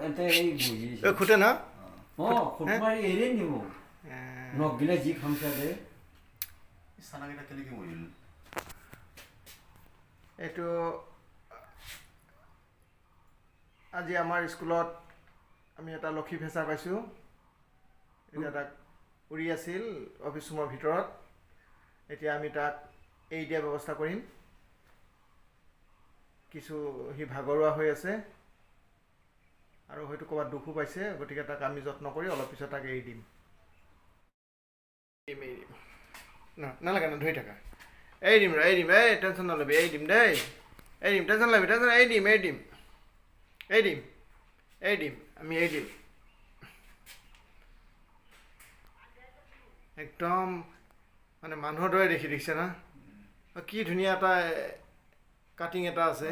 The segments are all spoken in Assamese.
এতে এই বুঝি খুঁটে না খুঁট মাৰি এৰি নিব নগিলে যি খামচা দে চানাকেইটা কেনেকৈ মৰিল এইটো আজি আমাৰ স্কুলত আমি এটা লক্ষী ফেঁচা পাইছোঁ এতিয়া তাক উৰি আছিল অফিচ ৰুমৰ ভিতৰত এতিয়া আমি তাক এৰি দিয়াৰ ব্যৱস্থা কৰিম কিছু সি ভাগৰুৱা হৈ আছে আৰু হয়তো ক'ৰবাত দুখো পাইছে গতিকে তাক আমি যত্ন কৰি অলপ পিছত তাক এৰি দিম নালাগে না ধৰি থাকা এৰি দিম এই টেনশ্যন নল'বি এৰি দিম দেই এৰি দিম টেনশ্যন নল'বি এৰি দিম আমি এৰি দিম একদম মানে মানুহৰ দৰে দেখিছে না কি ধুনীয়া এটা কাটিং এটা আছে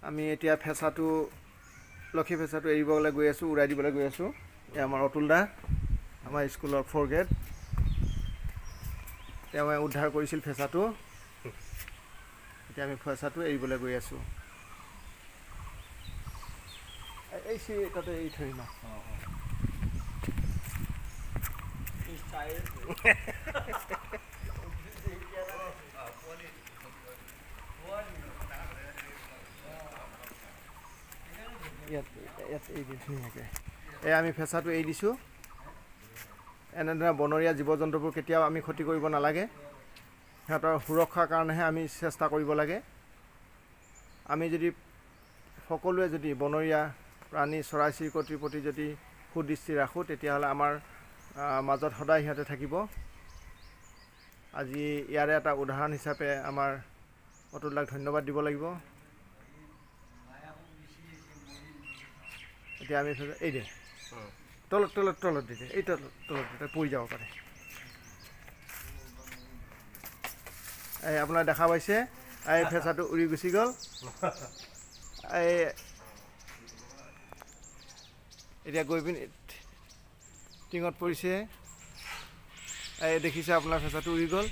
আমি এতিয়া ফেঁচাটো লক্ষী ফেঁচাটো এৰিবলৈ গৈ আছোঁ উৰাই দিবলৈ গৈ আছোঁ এই আমাৰ অতুল দা আমাৰ স্কুলৰ 4th গ্ৰেড তেওঁ উদ্ধাৰ কৰিছিল ফেঁচাটো এতিয়া আমি ফেঁচাটো এৰিবলৈ গৈ আছোঁ এই তাতে এৰি থৈ না ইয়াত এৰি দি ধুনীয়াকৈ আমি ফেঁচাটো এৰি দিছোঁ এনেদৰে বনৰীয়া জীৱ জন্তুবোৰ কেতিয়াও আমি ক্ষতি কৰিব নালাগে সিহঁতৰ সুৰক্ষাৰ কাৰণেহে আমি চেষ্টা কৰিব লাগে আমি যদি সকলোৱে যদি বনৰীয়া প্ৰাণী চৰাই চিৰিকটিৰ প্ৰতি যদি সুদৃষ্টি ৰাখোঁ তেতিয়াহ'লে আমাৰ মাজত সদায় সিহঁতে থাকিব আজি ইয়াৰে এটা উদাহৰণ হিচাপে আমাৰ অতুলদাক ধন্যবাদ দিব লাগিব এতিয়া আমি এই দে তলত দি দে এই তলত দি পৰি যাব পাৰে এই আপোনাৰ দেখা পাইছে এই ফেঁচাটো উৰি গুচি গ'ল এই এতিয়া গৈ পিনি টিঙত পৰিছে এই দেখিছে আপোনাৰ ফেঁচাটো উৰি গ'ল